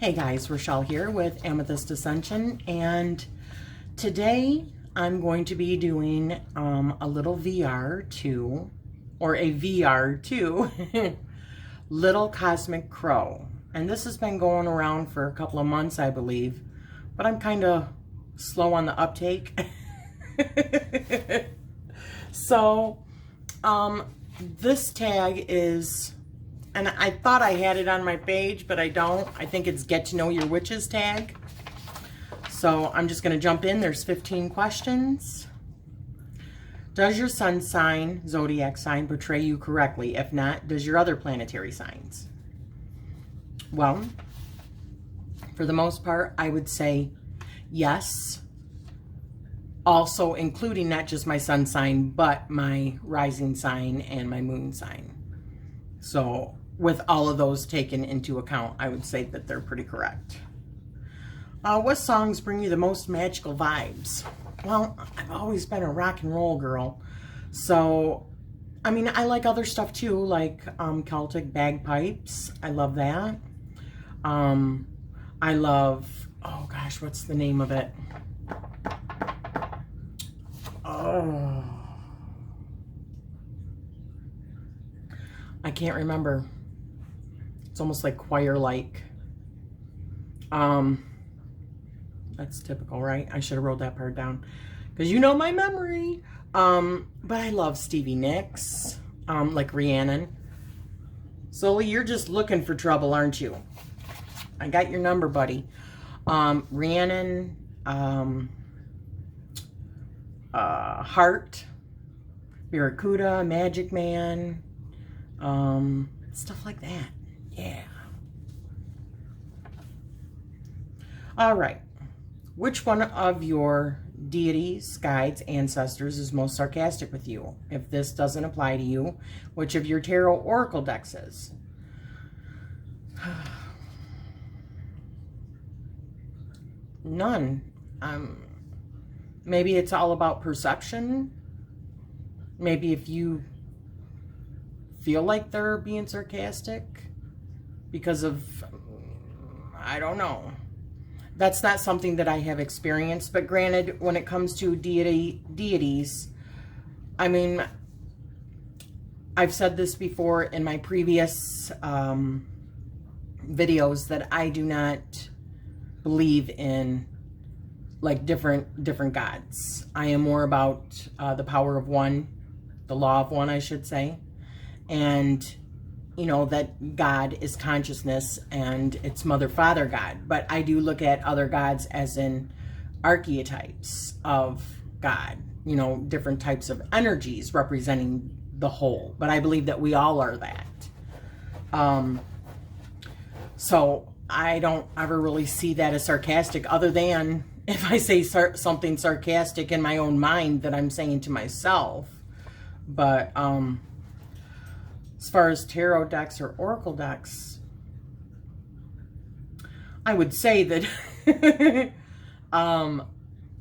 Hey guys, Rachele here with Amethyst Ascension, and today I'm going to be doing a little VR2, or a VR2, Little Cosmic Crow. And this has been going around for a couple of months, I believe, but I'm kind of slow on the uptake. So, this tag is... And I thought I had it on my page, but I don't. I think it's Get to Know Your Witches tag. So I'm just going to jump in. There's 15 questions. Does your sun sign, zodiac sign, portray you correctly? If not, does your other planetary signs? Well, for the most part, I would say yes. Also including not just my sun sign, but my rising sign and my moon sign. So with all of those taken into account, I would say that they're pretty correct. What songs bring you the most magical vibes? Well, I've always been a rock and roll girl. So, I mean, I like other stuff too, like Celtic bagpipes. I love that. I love, oh gosh, what's the name of it? Oh, I can't remember. It's almost like choir-like. That's typical, right? I should have wrote that part down, because you know my memory. But I love Stevie Nicks, like Rhiannon. Sully, you're just looking for trouble, aren't you? I got your number, buddy. Rhiannon, Heart, Barracuda, Magic Man, stuff like that. Yeah. All right. Which one of your deities, guides, ancestors is most sarcastic with you? If this doesn't apply to you, which of your tarot oracle decks is? None. Maybe it's all about perception. Maybe if you feel like they're being sarcastic because of, I don't know. That's not something that I have experienced, but granted, when it comes to deities, I mean, I've said this before in my previous videos that I do not believe in like different gods. I am more about the power of one, the law of one, I should say. And, you know, that God is consciousness and it's Mother, Father, God. But I do look at other gods as in archetypes of God, you know, different types of energies representing the whole. But I believe that we all are that. So I don't ever really see that as sarcastic, other than if I say something sarcastic in my own mind that I'm saying to myself. But, as far as tarot decks or oracle decks, I would say that I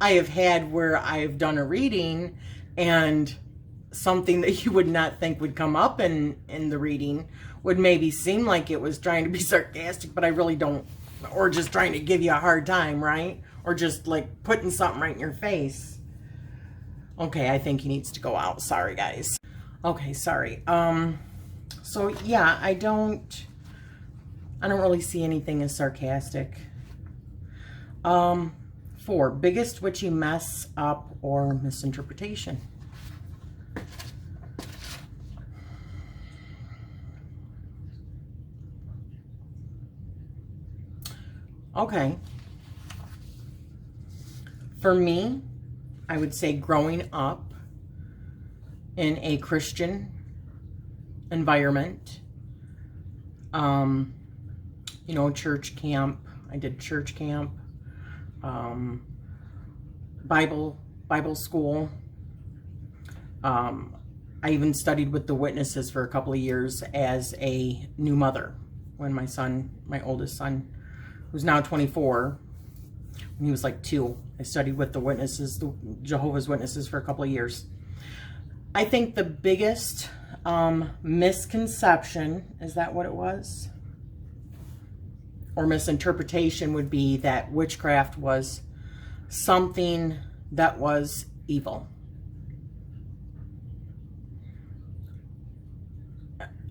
have had where I've done a reading and something that you would not think would come up in the reading would maybe seem like it was trying to be sarcastic, but I really don't, or just trying to give you a hard time, right? Or just like putting something right in your face. Okay, I think he needs to go out. Sorry, guys. Okay, sorry. So yeah, I don't really see anything as sarcastic. 4, biggest witchy mess up or misinterpretation. Okay. For me, I would say growing up in a Christian environment, you know, church camp. I did church camp, Bible school. I even studied with the witnesses for a couple of years as a new mother when my oldest son, who's now 24, when he was like 2, I studied with the witnesses, the Jehovah's Witnesses, for a couple of years. I think the biggest misconception, is that what it was? or misinterpretation would be that witchcraft was something that was evil.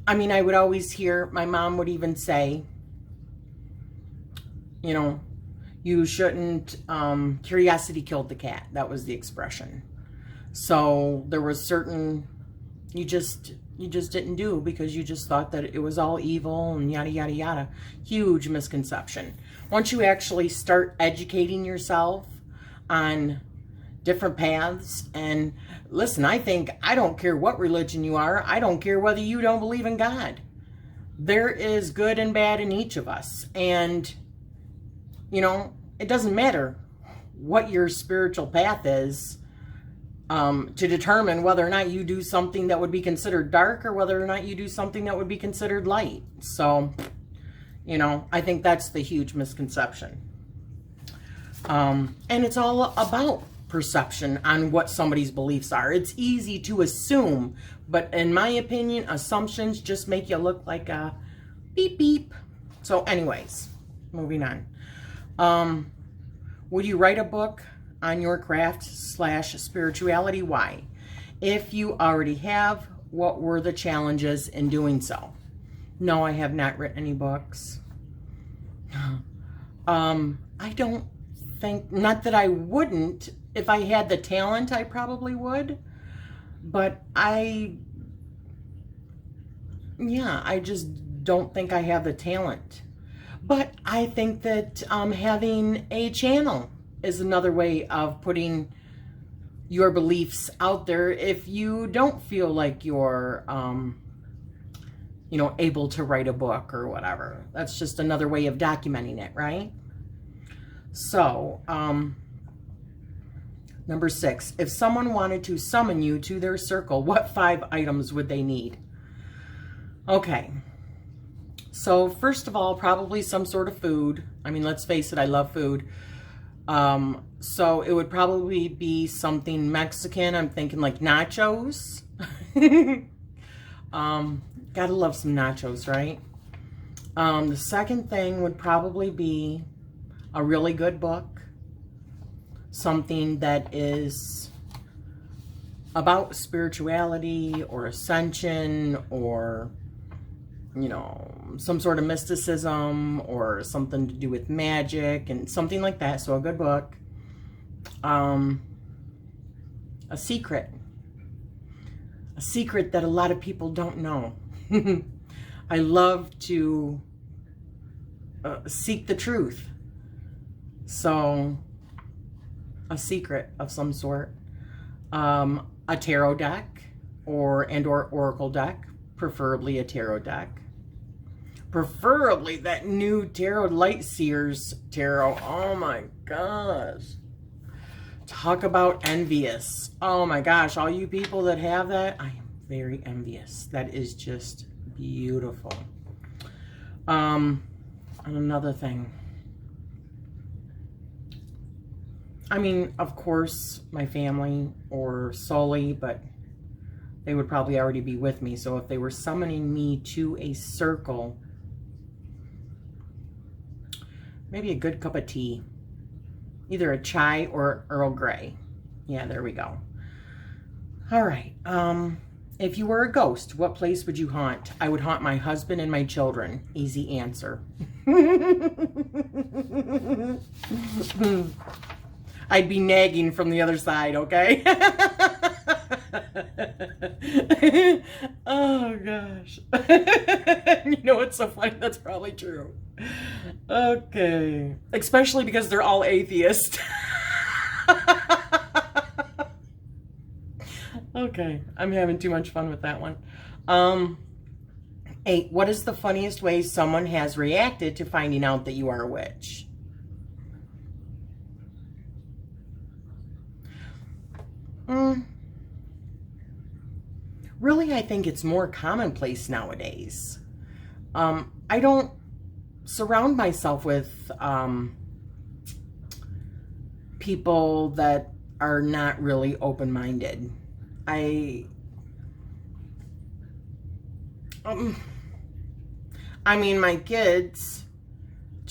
I mean, I would always hear, my mom would even say, you know, you shouldn't, curiosity killed the cat. That was the expression. So there was certain, you just didn't do because you just thought that it was all evil and yada, yada, yada. Huge misconception. Once you actually start educating yourself on different paths, and listen, I don't care what religion you are. I don't care whether you don't believe in God. There is good and bad in each of us. And, you know, it doesn't matter what your spiritual path is to determine whether or not you do something that would be considered dark or whether or not you do something that would be considered light. So, you know, I think that's the huge misconception. And it's all about perception on what somebody's beliefs are. It's easy to assume, but in my opinion, assumptions just make you look like a beep beep. So anyways, moving on. Would you write a book on your craft / spirituality? Why? If you already have, what were the challenges in doing so? No, I have not written any books. I don't think, not that I wouldn't. If I had the talent, I probably would. But I just don't think I have the talent. But I think that having a channel is another way of putting your beliefs out there if you don't feel like you're, you know, able to write a book or whatever. That's just another way of documenting it, right? So, number 6, if someone wanted to summon you to their circle, what 5 items would they need? Okay. So, first of all, probably some sort of food. I mean, let's face it, I love food. So it would probably be something Mexican. I'm thinking like nachos. Gotta love some nachos, right? The second thing would probably be a really good book. Something that is about spirituality or ascension or, you know, some sort of mysticism or something to do with magic and something like that. So a good book. A secret that a lot of people don't know. I love to seek the truth. So a secret of some sort. A tarot deck or oracle deck, preferably a tarot deck. Preferably that new tarot, Light Seers tarot. Oh my gosh. Talk about envious. Oh my gosh, all you people that have that, I am very envious. That is just beautiful. And another thing. I mean, of course, my family or Sully, but they would probably already be with me. So if they were summoning me to a circle, maybe a good cup of tea. Either a chai or Earl Grey. Yeah, there we go. All right. If you were a ghost, what place would you haunt? I would haunt my husband and my children. Easy answer. I'd be nagging from the other side, okay? Oh, gosh. You know what's so funny? That's probably true. Okay. Especially because they're all atheists. Okay. I'm having too much fun with that one. 8. What is the funniest way someone has reacted to finding out that you are a witch? Really, I think it's more commonplace nowadays. I don't surround myself with people that are not really open-minded. I mean, my kids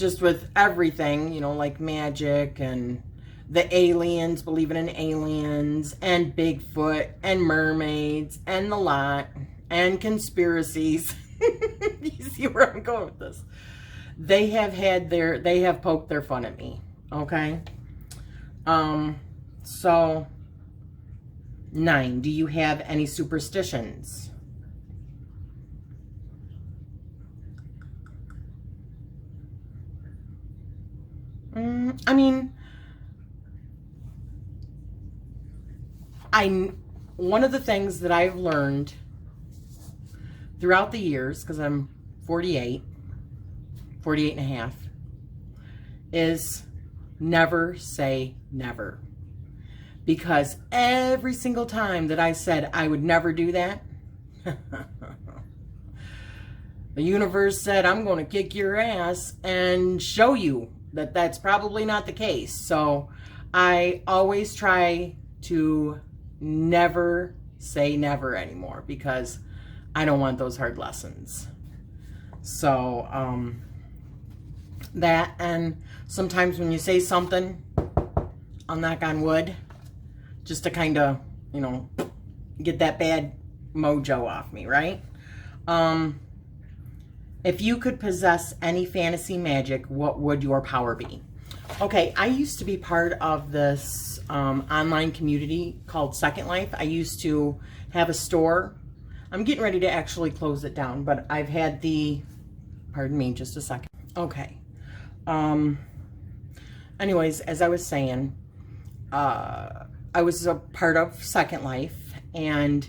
just with everything, you know, like magic and the aliens, believing in aliens, and Bigfoot, and mermaids, and the lot, and conspiracies. You see where I'm going with this? They have poked their fun at me, okay? So, 9, do you have any superstitions? I mean, one of the things that I've learned throughout the years, because I'm 48 and a half, is never say never. Because every single time that I said I would never do that, the universe said, I'm going to kick your ass and show you that that's probably not the case. So I always try to never say never anymore, because I don't want those hard lessons. So that, and sometimes when you say something, I'll knock on wood just to kind of, you know, get that bad mojo off me, right? If you could possess any fantasy magic, what would your power be? Okay, I used to be part of this online community called Second Life. I used to have a store. I'm getting ready to actually close it down, but I've had pardon me, just a second. Okay. Anyways, as I was saying, I was a part of Second Life, and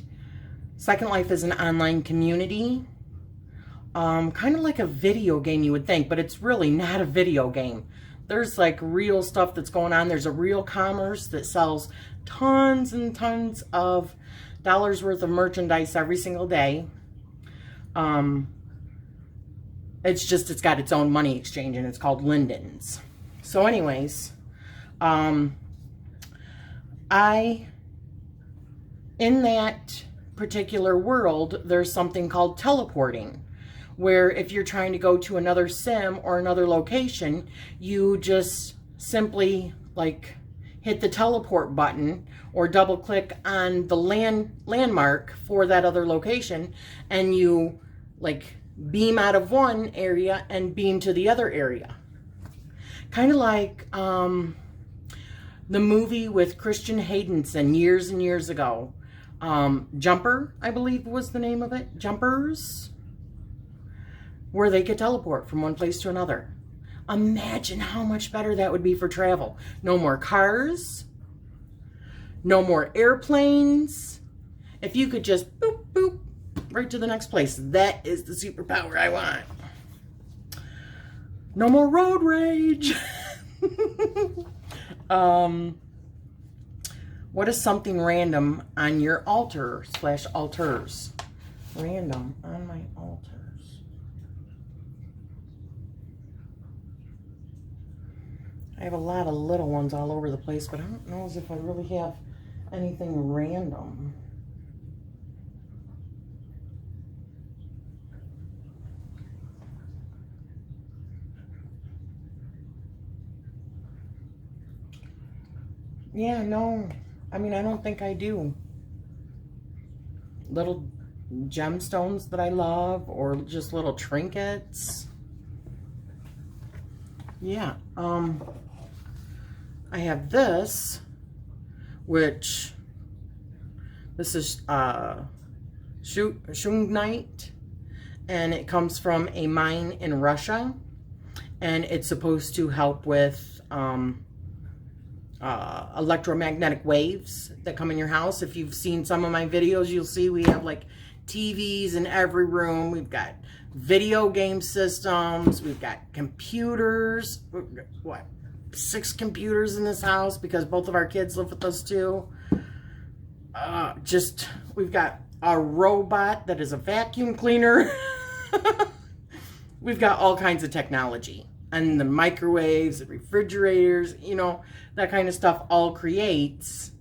Second Life is an online community. Kind of like a video game, you would think, but it's really not a video game. There's like real stuff that's going on. There's a real commerce that sells tons and tons of dollars worth of merchandise every single day. It's got its own money exchange, and it's called Linden's. So anyways, in that particular world, there's something called teleporting, where if you're trying to go to another sim or another location, you just simply like hit the teleport button or double click on the landmark for that other location, and you like beam out of one area and beam to the other area. Kind of like the movie with Christian Haydenson years and years ago. Jumper, I believe was the name of it. Jumpers. Where they could teleport from one place to another. Imagine how much better that would be for travel. No more cars. No more airplanes. If you could just boop, boop, right to the next place. That is the superpower I want. No more road rage. What is something random on your altar / altars? Random on my altars. I have a lot of little ones all over the place, but I don't know as if I really have anything random. Yeah, no. I mean, I don't think I do. Little gemstones that I love, or just little trinkets. Yeah, I have this, which this is shungite, and it comes from a mine in Russia, and it's supposed to help with electromagnetic waves that come in your house. If you've seen some of my videos, you'll see we have like TVs in every room. We've got video game systems. We've got computers. What? 6 computers in this house because both of our kids live with us too. We've got a robot that is a vacuum cleaner. We've got all kinds of technology. And the microwaves, the refrigerators, you know, that kind of stuff all creates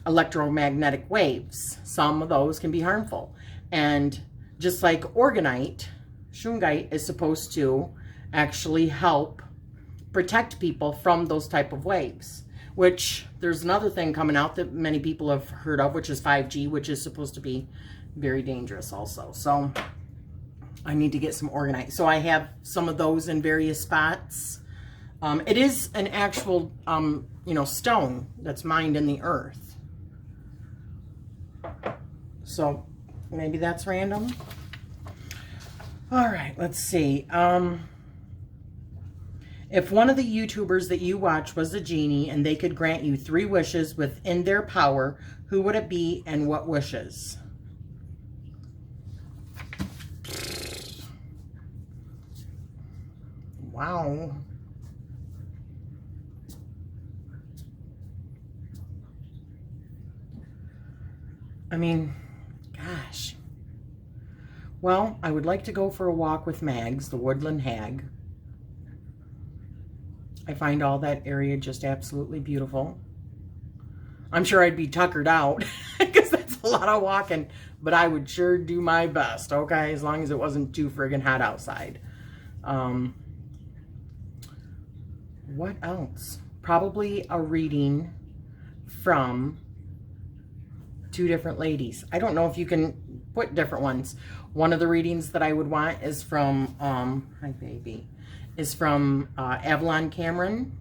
electromagnetic waves. Some of those can be harmful. And just like orgonite, shungite is supposed to actually help protect people from those type of waves. Which there's another thing coming out that many people have heard of, which is 5G, which is supposed to be very dangerous also. So I need to get some organized. So I have some of those in various spots. It is an actual, you know, stone that's mined in the earth. So maybe that's random. All right, let's see. If one of the YouTubers that you watch was a genie and they could grant you 3 wishes within their power, who would it be and what wishes? Wow. I mean, gosh. Well, I would like to go for a walk with Mags, the woodland hag. I find all that area just absolutely beautiful. I'm sure I'd be tuckered out because that's a lot of walking, but I would sure do my best, okay? As long as it wasn't too friggin' hot outside. What else? Probably a reading from 2 different ladies. I don't know if you can put different ones. One of the readings that I would want is from, hi baby, is from Avalon Cameron.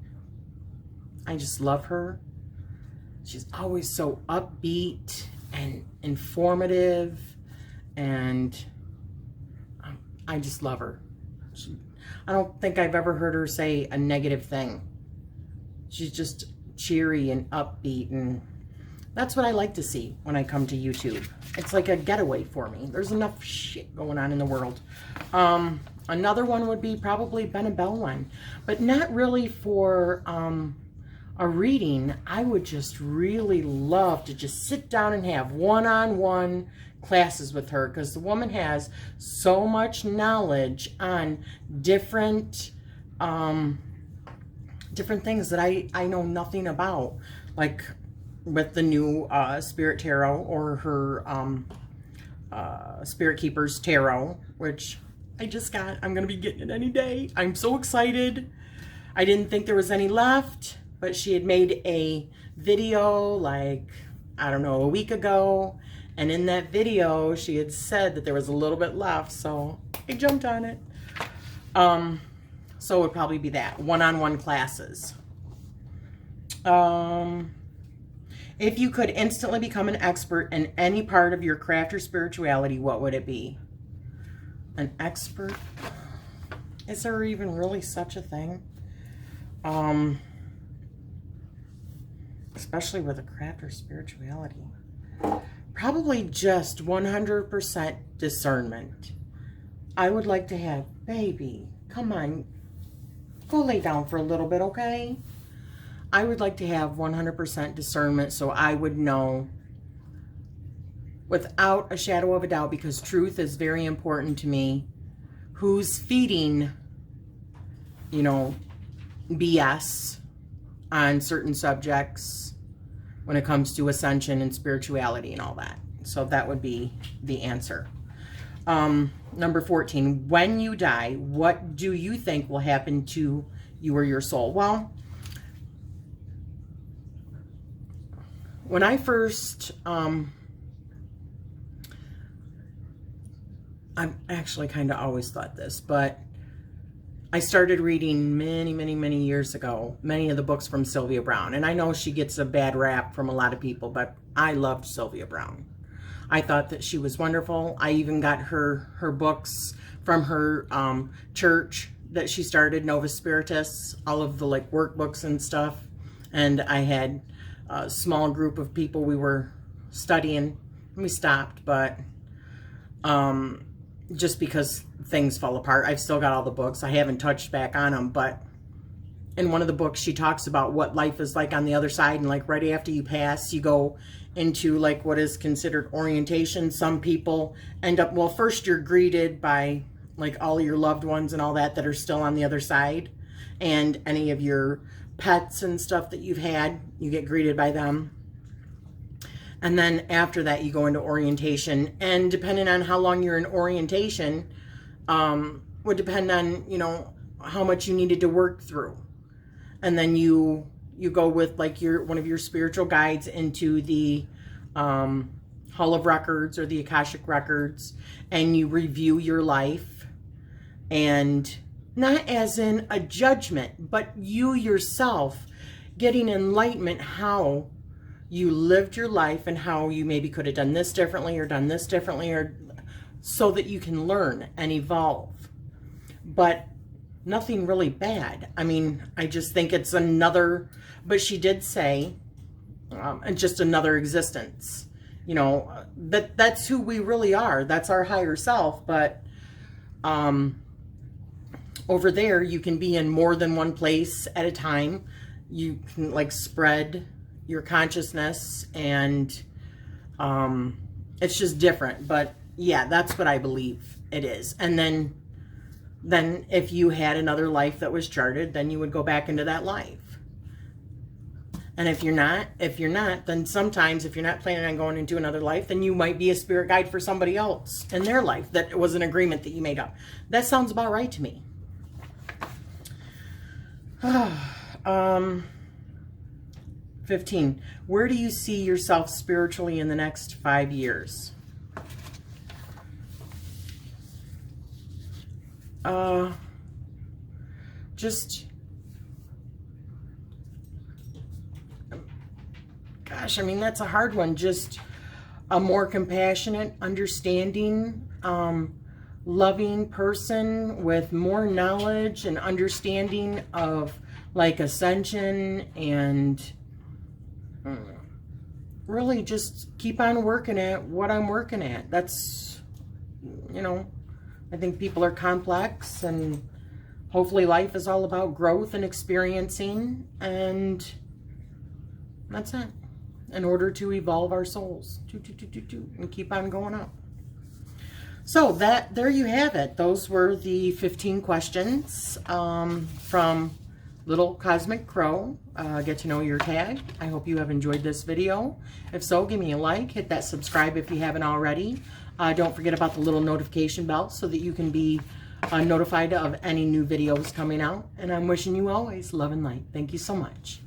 I just love her. She's always so upbeat and informative, and I just love her. I don't think I've ever heard her say a negative thing. She's just cheery and upbeat, and that's what I like to see when I come to YouTube. It's like a getaway for me. There's enough shit going on in the world. Another one would be probably Benebell one, but not really for a reading. I would just really love to just sit down and have one-on-one classes with her, because the woman has so much knowledge on different things that I know nothing about, like with the new Spirit Tarot or her Spirit Keepers Tarot, which I just got. I'm going to be getting it any day. I'm so excited. I didn't think there was any left, but she had made a video like, I don't know, a week ago. And in that video, she had said that there was a little bit left, so I jumped on it. So it would probably be that, one-on-one classes. If you could instantly become an expert in any part of your craft or spirituality, what would it be? An expert? Is there even really such a thing? Especially with a craft or spirituality. Probably just 100% discernment. I would like to have, baby, come on, go lay down for a little bit, okay? I would like to have 100% discernment, so I would know without a shadow of a doubt, because truth is very important to me, who's feeding, you know, BS on certain subjects when it comes to ascension and spirituality and all that. So that would be the answer. Number 14, when you die, what do you think will happen to you or your soul? Well, when I first, I've actually kind of always thought this, but I started reading many years ago, many of the books from Sylvia Browne. And I know she gets a bad rap from a lot of people, but I loved Sylvia Browne. I thought that she was wonderful. I even got her books from her church that she started, Novus Spiritus, all of the like workbooks and stuff. And I had a small group of people we were studying. We stopped, but just because things fell apart. I've still got all the books. I haven't touched back on them, but in one of the books she talks about what life is like on the other side, and like right after you pass, you go into like what is considered orientation. Some people end up, well, first you're greeted by like all your loved ones and all that are still on the other side, and any of your pets and stuff that you've had, you get greeted by them. And then after that, you go into orientation. And depending on how long you're in orientation, would depend on, you know, how much you needed to work through. and then you go with like one of your spiritual guides into the Hall of Records or the Akashic Records, and you review your life, and not as in a judgment, but you yourself getting enlightenment how you lived your life and how you maybe could have done this differently or done this differently, or so that you can learn and evolve. But nothing really bad. I mean, I just think it's another, but she did say, just another existence. You know, that's who we really are. That's our higher self. But over there, you can be in more than one place at a time. You can like spread your consciousness, and it's just different. But yeah, that's what I believe it is. And then if you had another life that was charted, then you would go back into that life. And if you're not, then sometimes if you're not planning on going into another life, then you might be a spirit guide for somebody else in their life that was an agreement that you made up. That sounds about right to me. 15. Where do you see yourself spiritually in the next 5 years? Gosh, I mean, that's a hard one. Just a more compassionate, understanding, loving person with more knowledge and understanding of like ascension, and really just keep on working at what I'm working at. That's, you know, I think people are complex, and hopefully life is all about growth and experiencing, and that's it. In order to evolve our souls, and keep on going up. So there you have it. Those were the 15 questions from Little Cosmic Crow. Get to know your tag. I hope you have enjoyed this video. If so, give me a like. Hit that subscribe if you haven't already. Don't forget about the little notification bell so that you can be notified of any new videos coming out. And I'm wishing you always love and light. Thank you so much.